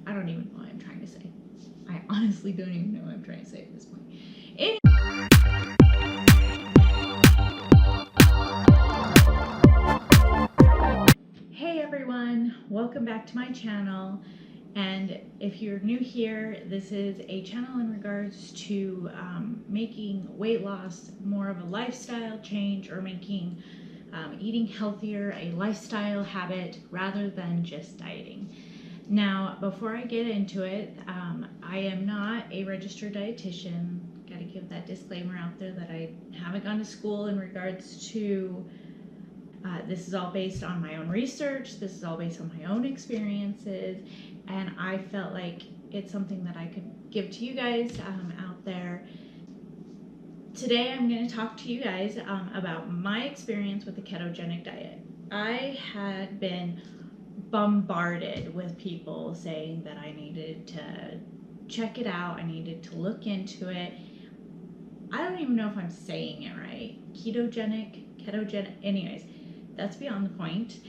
I don't even know what I'm trying to say. I honestly don't even know what I'm trying to say at this point. Hey everyone, welcome back to my channel. And if you're new here, this is a channel in regards to making weight loss more of a lifestyle change, or making eating healthier a lifestyle habit rather than just dieting. Now, before I get into it, I am not a registered dietitian. Got to give that disclaimer out there that I haven't gone to school in regards to this is all based on my own research. This is all based on my own experiences, and I felt like it's something that I could give to you guys out there. Today I'm going to talk to you guys about my experience with the ketogenic diet. I had been bombarded with people saying that I needed to check it out, I needed to look into it. I don't even know if I'm saying it right. Ketogenic, anyways, that's beyond the point.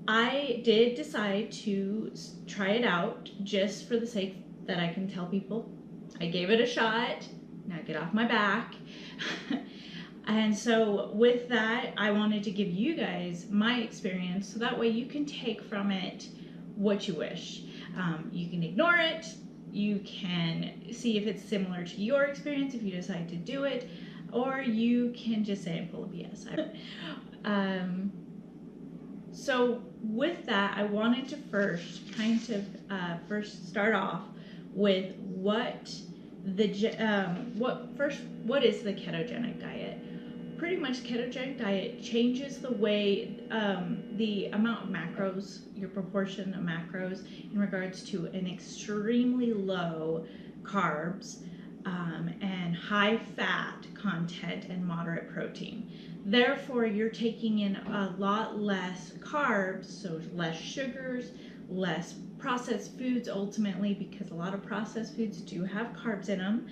I did decide to try it out just for the sake that I can tell people I gave it a shot. Now get off my back. And so with that, I wanted to give you guys my experience so that way you can take from it what you wish. You can ignore it. You can see if it's similar to your experience if you decide to do it, or you can just say I'm full of BS. So with that, I wanted to first start off with what is the ketogenic diet. Pretty much, ketogenic diet changes the way the amount of macros, your proportion of macros in regards to an extremely low carbs and high fat content and moderate protein. Therefore, you're taking in a lot less carbs, so less sugars, less processed foods ultimately, because a lot of processed foods do have carbs in them,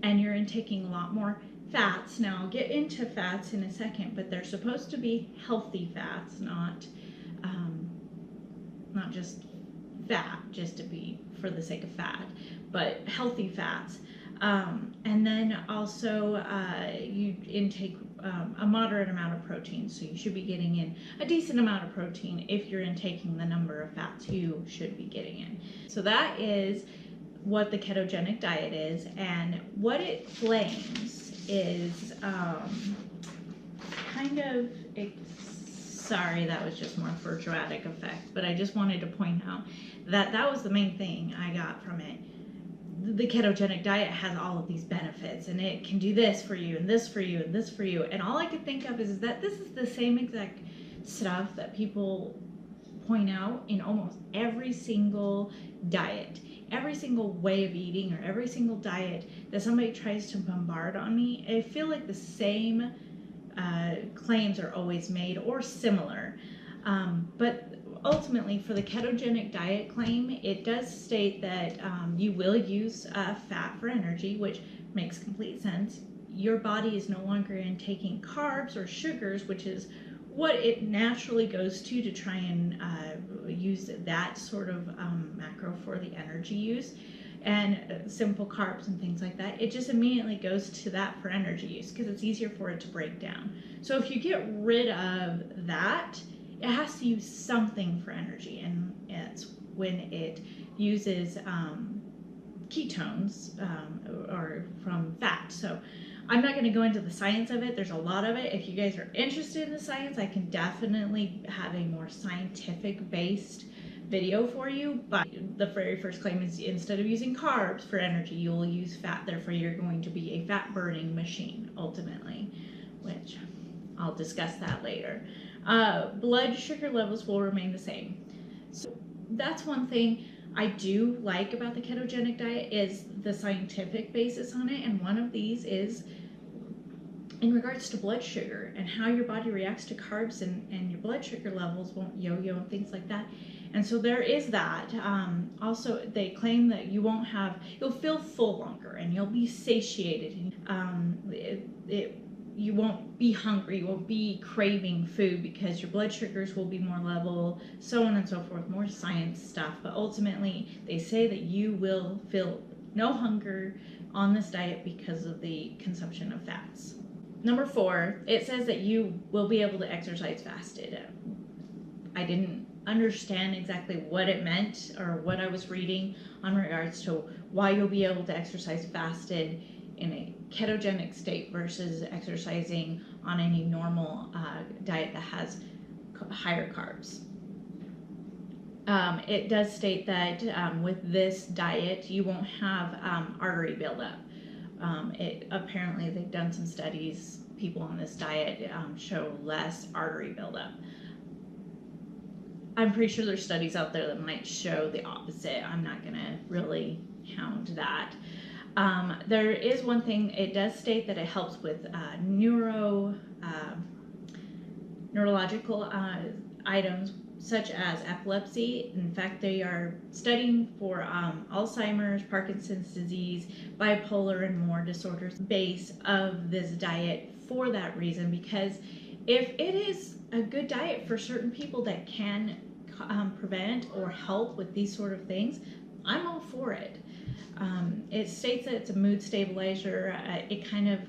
and you're intaking a lot more fats. Now I'll get into fats in a second, but they're supposed to be healthy fats, not just fat just to be for the sake of fat, but healthy fats. And then also you intake a moderate amount of protein, so you should be getting in a decent amount of protein if you're intaking the number of fats you should be getting in. So that is what the ketogenic diet is, and what it claims is sorry, that was just more for dramatic effect, but I just wanted to point out that that was the main thing I got from it. The ketogenic diet has all of these benefits, and it can do this for you, and this for you, and this for you, and all I could think of is that this is the same exact stuff that people point out in almost every single diet, every single way of eating, or every single diet that somebody tries to bombard on me. I feel like the same claims are always made, or similar, but ultimately for the ketogenic diet claim, it does state that you will use fat for energy, which makes complete sense. Your body is no longer intaking carbs or sugars, which is what it naturally goes to try and use that sort of macro for the energy use, and simple carbs and things like that. It just immediately goes to that for energy use because it's easier for it to break down. So if you get rid of that, it has to use something for energy, and it's when it uses ketones or from fat. So I'm not going to go into the science of it. There's a lot of it. If you guys are interested in the science, I can definitely have a more scientific based video for you. But the very first claim is instead of using carbs for energy, you will use fat. Therefore, you're going to be a fat burning machine ultimately, which I'll discuss that later. Blood sugar levels will remain the same. So that's one thing I do like about the ketogenic diet, is the scientific basis on it, and one of these is in regards to blood sugar and how your body reacts to carbs, and your blood sugar levels won't yo-yo and things like that. And so there is that. Also, they claim that you'll feel full longer and you'll be satiated. It you won't be hungry, you won't be craving food because your blood sugars will be more level, so on and so forth, more science stuff. But ultimately, they say that you will feel no hunger on this diet because of the consumption of fats. Number 4, it says that you will be able to exercise fasted. I didn't understand exactly what it meant or what I was reading on regards to why you'll be able to exercise fasted in a ketogenic state versus exercising on any normal diet that has higher carbs. It does state that with this diet you won't have artery buildup. Apparently they've done some studies, people on this diet show less artery buildup. I'm pretty sure there's studies out there that might show the opposite. I'm not gonna really count that. There is one thing, it does state that it helps with neurological items such as epilepsy. In fact, they are studying for Alzheimer's, Parkinson's disease, bipolar, and more disorders base of this diet for that reason, because if it is a good diet for certain people that can prevent or help with these sort of things, I'm all for it. It states that it's a mood stabilizer. It kind of,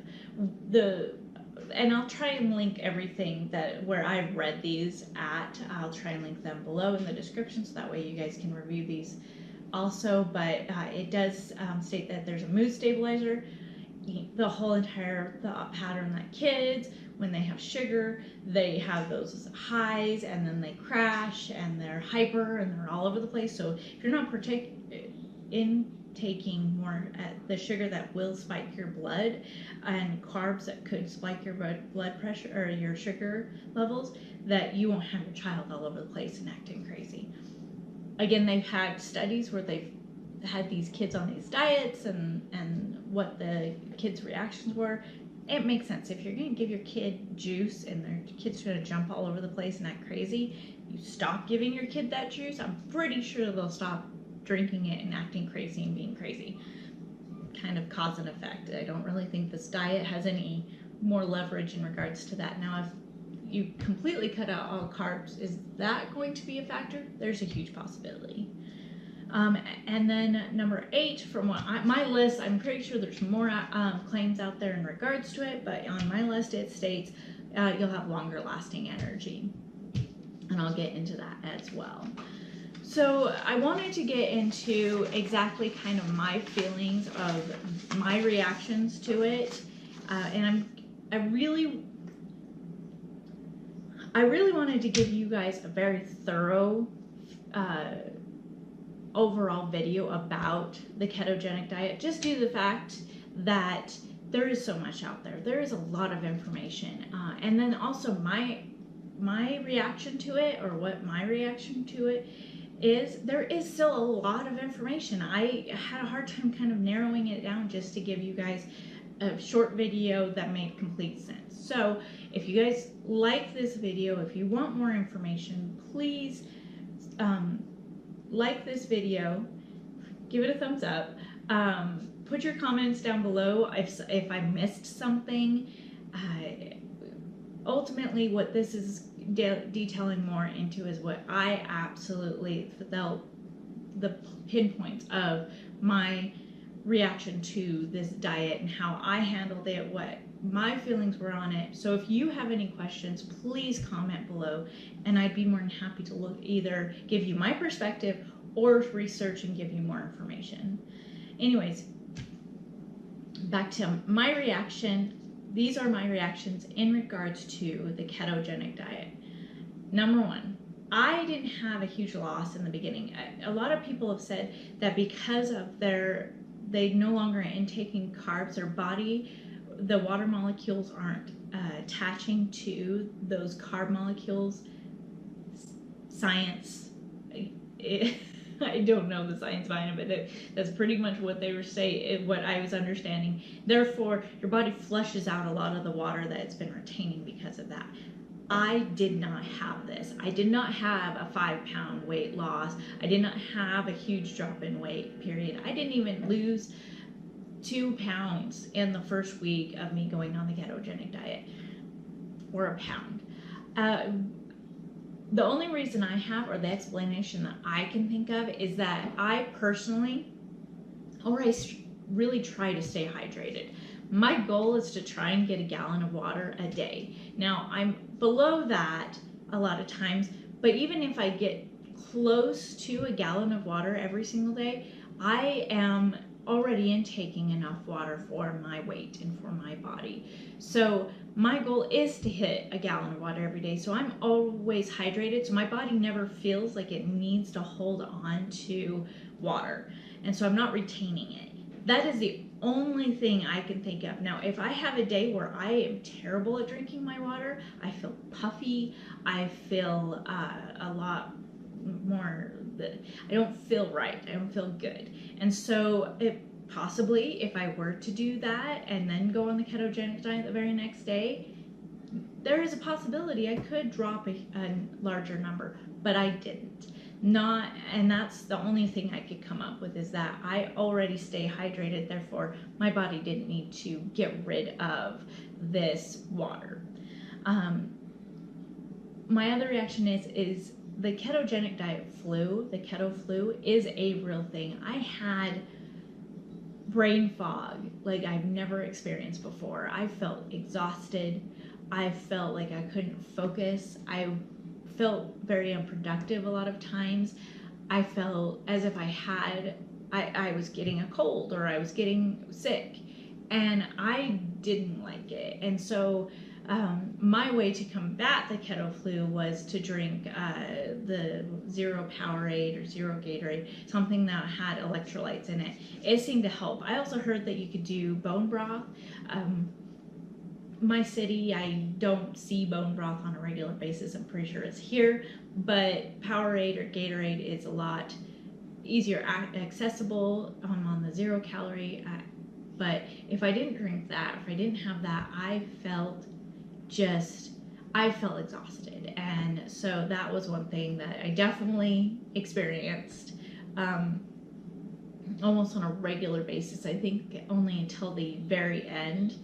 and I'll try and link everything that where I've read these at. I'll try and link them below in the description so that way you guys can review these also. But it does state that there's a mood stabilizer. The whole entire pattern that kids, when they have sugar, they have those highs and then they crash and they're hyper and they're all over the place. So if you're not taking more the sugar that will spike your blood and carbs that could spike your blood pressure or your sugar levels, that you won't have your child all over the place and acting crazy. Again, they've had studies where they've had these kids on these diets and what the kids' reactions were. It makes sense. If you're going to give your kid juice and their kid's going to jump all over the place and act crazy, you stop giving your kid that juice, I'm pretty sure they'll stop drinking it and acting crazy and being crazy. Kind of cause and effect. I don't really think this diet has any more leverage in regards to that. Now, if you completely cut out all carbs, is that going to be a factor? There's a huge possibility. And then number 8, from my list, I'm pretty sure there's more claims out there in regards to it, but on my list it states you'll have longer lasting energy. And I'll get into that as well. So I wanted to get into exactly kind of my feelings of my reactions to it. And I really wanted to give you guys a very thorough overall video about the ketogenic diet, just due to the fact that there is so much out there. There is a lot of information. And then also my reaction to it, or what my reaction to it is, there is still a lot of information. I had a hard time kind of narrowing it down just to give you guys a short video that made complete sense. So if you guys like this video, if you want more information, please like this video, give it a thumbs up, put your comments down below if I missed something. Ultimately, what this is detailing more into is what I absolutely felt the pinpoints of my reaction to this diet and how I handled it, what my feelings were on it. So if you have any questions, please comment below, and I'd be more than happy to either give you my perspective or research and give you more information. Anyways, back to my reaction. These are my reactions in regards to the ketogenic diet. Number 1, I didn't have a huge loss in the beginning. A lot of people have said that because of they no longer intaking carbs, their body, the water molecules aren't attaching to those carb molecules. Science, I don't know the science behind it, but that's pretty much what they were saying, what I was understanding. Therefore, your body flushes out a lot of the water that it's been retaining because of that. I did not have this. I did not have a 5-pound weight loss. I did not have a huge drop in weight, period. I didn't even lose 2 pounds in the first week of me going on the ketogenic diet, or a pound. The only reason I have, or the explanation that I can think of, is that I personally really try to stay hydrated. My goal is to try and get a gallon of water a day. Now, I'm below that a lot of times, but even if I get close to a gallon of water every single day, I am already intaking enough water for my weight and for my body. So my goal is to hit a gallon of water every day, so I'm always hydrated, so my body never feels like it needs to hold on to water, and so I'm not retaining it. That is the only thing I can think of. Now, if I have a day where I am terrible at drinking my water, I feel puffy, I feel a lot more, I don't feel right, I don't feel good. And so possibly if I were to do that and then go on the ketogenic diet the very next day, there is a possibility I could drop a larger number, but I didn't. And that's the only thing I could come up with, is that I already stay hydrated, therefore my body didn't need to get rid of this water. My other reaction is the ketogenic diet flu, the keto flu, is a real thing. I had brain fog like I've never experienced before. I felt exhausted. I felt like I couldn't focus. I felt very unproductive a lot of times. I felt as if I was getting a cold or I was getting sick, and I didn't like it. And so my way to combat the keto flu was to drink the zero Powerade or zero Gatorade, something that had electrolytes in it. It seemed to help. I also heard that you could do bone broth. My city, I don't see bone broth on a regular basis. I'm pretty sure it's here, but Powerade or Gatorade is a lot easier accessible on the 0 calorie. But if I didn't drink that, if I didn't have that, I felt exhausted. And so that was one thing that I definitely experienced almost on a regular basis. I think only until the very end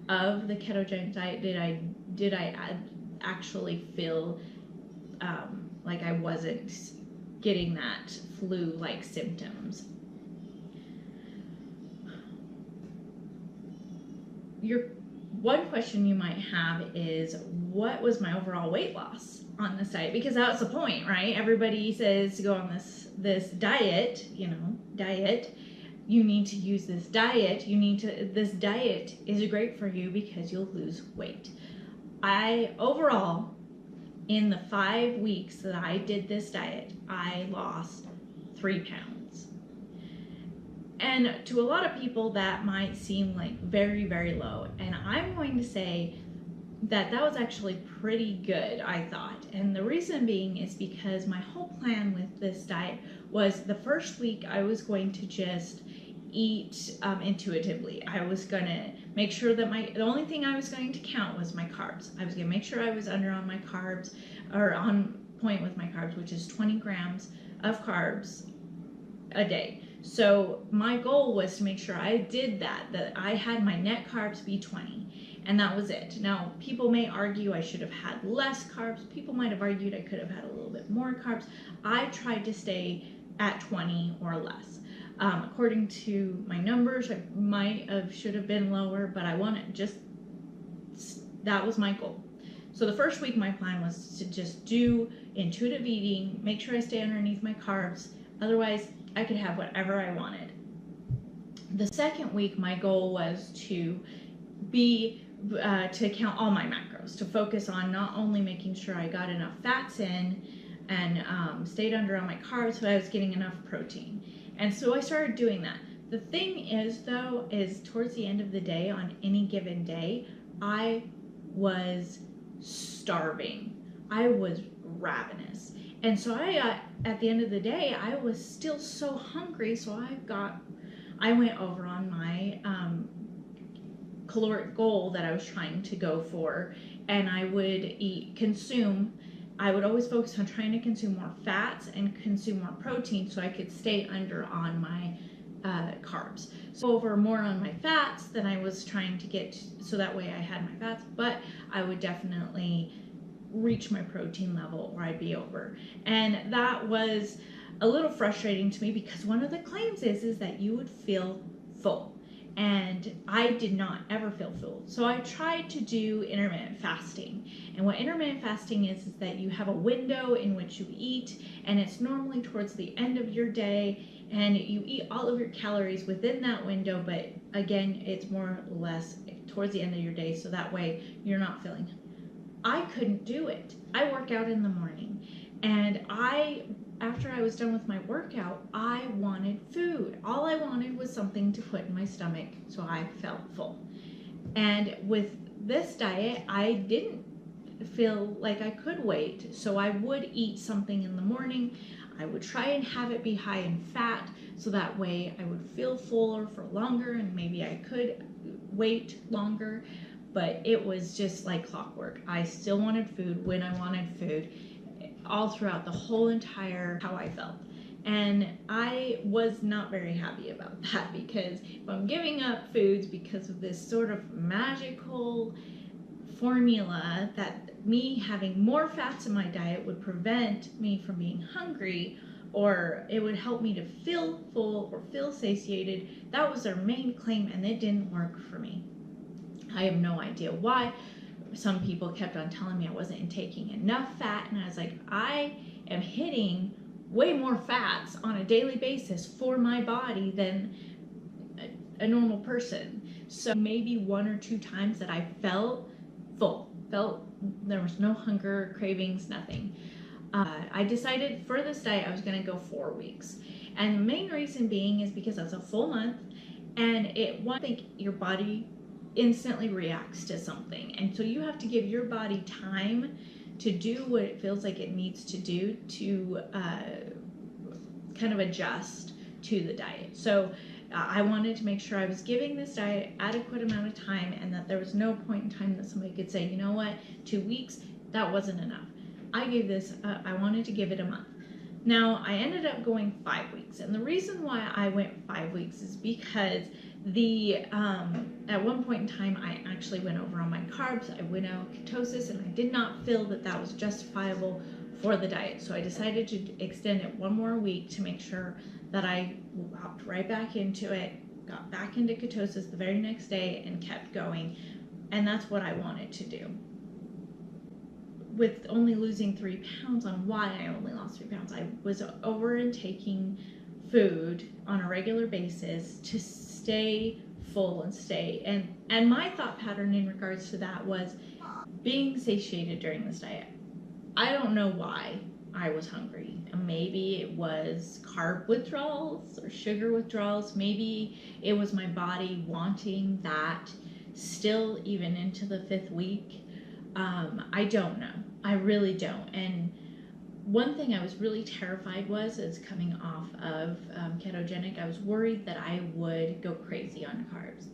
of the ketogenic diet did I actually feel like I wasn't getting that flu-like symptoms. One question you might have is, what was my overall weight loss on this diet? Because that's the point, right? Everybody says to go on this diet, you need to use this diet. This diet is great for you because you'll lose weight. Overall, in the 5 weeks that I did this diet, I lost 3 pounds. And to a lot of people, that might seem like very, very low. And I'm going to say that was actually pretty good, I thought. And the reason being is because my whole plan with this diet was, the first week I was going to just eat intuitively. I was going to make sure that the only thing I was going to count was my carbs. I was going to make sure I was under on my carbs, or on point with my carbs, which is 20 grams of carbs a day. So my goal was to make sure I did that I had my net carbs be 20, and that was it. Now, people may argue I should have had less carbs. People might have argued I could have had a little bit more carbs. I tried to stay at 20 or less. According to my numbers, I should have been lower, but that was my goal. So the first week, my plan was to just do intuitive eating, make sure I stay underneath my carbs. Otherwise, I could have whatever I wanted. The second week, my goal was to count all my macros, to focus on not only making sure I got enough fats in and stayed under on my carbs, but I was getting enough protein. And so I started doing that. The thing is, though, is towards the end of the day, on any given day, I was starving. I was ravenous. And so at the end of the day, I was still so hungry, so I went over on my caloric goal that I was trying to go for, and I would I would always focus on trying to consume more fats and consume more protein so I could stay under on my carbs. So over more on my fats than I was trying to get, so that way I had my fats, but I would definitely reach my protein level or I'd be over. And that was a little frustrating to me because one of the claims is that you would feel full. And I did not ever feel full. So I tried to do intermittent fasting. And what intermittent fasting is that you have a window in which you eat, and it's normally towards the end of your day, and you eat all of your calories within that window, but again, it's more or less towards the end of your day, so that way you're not feeling. I couldn't do it. I work out in the morning, and after I was done with my workout, I wanted food. All I wanted was something to put in my stomach so I felt full. And with this diet, I didn't feel like I could wait, so I would eat something in the morning. I would try and have it be high in fat, so that way I would feel fuller for longer and maybe I could wait longer, but it was just like clockwork. I still wanted food when I wanted food, all throughout the whole entire how I felt. And I was not very happy about that, because if I'm giving up foods because of this sort of magical formula that me having more fats in my diet would prevent me from being hungry, or it would help me to feel full or feel satiated, that was their main claim, and it didn't work for me. I have no idea why. Some people kept on telling me I wasn't taking enough fat, and I was like, I am hitting way more fats on a daily basis for my body than a normal person. So maybe 1 or 2 times that I felt full, felt there was no hunger, cravings, nothing. I decided for this diet I was going to go 4 weeks, and the main reason being is because it's a full month, and I think your body instantly reacts to something, and so you have to give your body time to do what it feels like it needs to do to kind of adjust to the diet. So I wanted to make sure I was giving this diet adequate amount of time, and that there was no point in time that somebody could say, you know what, 2 weeks, that wasn't enough. I gave this, I wanted to give it a month. Now, I ended up going 5 weeks, and the reason why I went 5 weeks is because at one point in time, I actually went over on my carbs. I went out ketosis, and I did not feel that that was justifiable for the diet. So I decided to extend it 1 more week to make sure that I hopped right back into it, got back into ketosis the very next day, and kept going. And that's what I wanted to do. With only losing 3 pounds, on why I only lost 3 pounds, I was over intaking food on a regular basis to stay full and stay. And my thought pattern in regards to that was being satiated during this diet. I don't know why I was hungry. Maybe it was carb withdrawals or sugar withdrawals. Maybe it was my body wanting that still even into the 5th week. I don't know. I really don't. And one thing I was really terrified is coming off of ketogenic, I was worried that I would go crazy on carbs,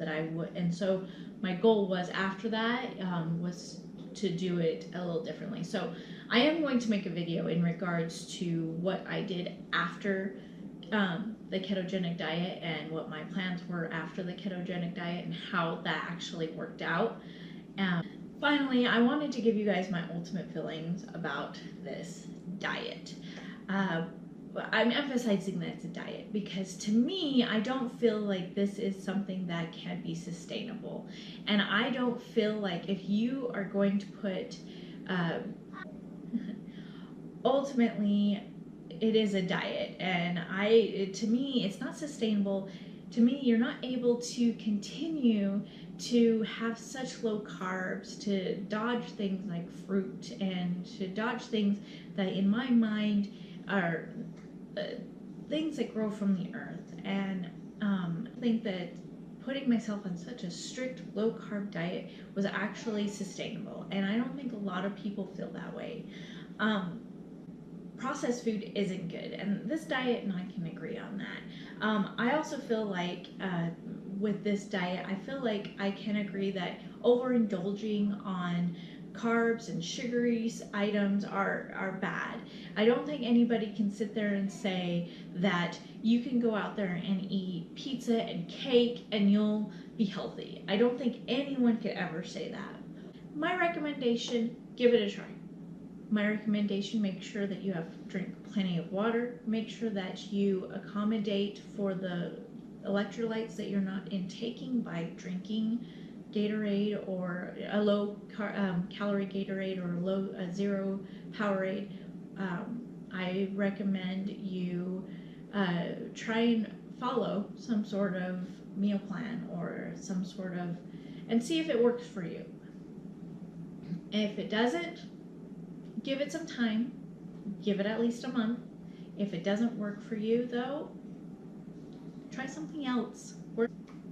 and so my goal was after that was to do it a little differently. So I am going to make a video in regards to what I did after the ketogenic diet and what my plans were after the ketogenic diet and how that actually worked out. Finally, I wanted to give you guys my ultimate feelings about this diet. I'm emphasizing that it's a diet because to me, I don't feel like this is something that can be sustainable. And I don't feel like if you are going to put, ultimately, it is a diet. And to me, it's not sustainable. To me, you're not able to continue to have such low carbs, to dodge things like fruit, and to dodge things that in my mind are things that grow from the earth. And I think that putting myself on such a strict low carb diet was actually sustainable, and I don't think a lot of people feel that way. Processed food isn't good, and this diet and I can agree on that. I also feel like with this diet, I feel like I can agree that overindulging on carbs and sugary items are bad. I don't think anybody can sit there and say that you can go out there and eat pizza and cake and you'll be healthy. I don't think anyone could ever say that. My recommendation, give it a try. My recommendation, make sure that you drink plenty of water. Make sure that you accommodate for the electrolytes that you're not intaking by drinking Gatorade or a low calorie Gatorade or a zero Powerade. I recommend you try and follow some sort of meal plan or some sort of, and see if it works for you. If it doesn't, give it some time. Give it at least a month. If it doesn't work for you though, try something else.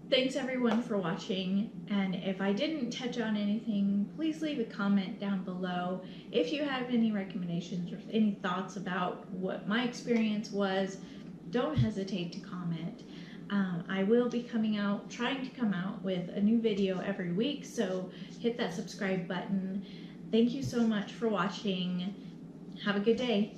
Thanks everyone for watching, and if I didn't touch on anything, please leave a comment down below. If you have any recommendations or any thoughts about what my experience was, don't hesitate to comment. I will be trying to come out with a new video every week, so hit that subscribe button. Thank you so much for watching. Have a good day.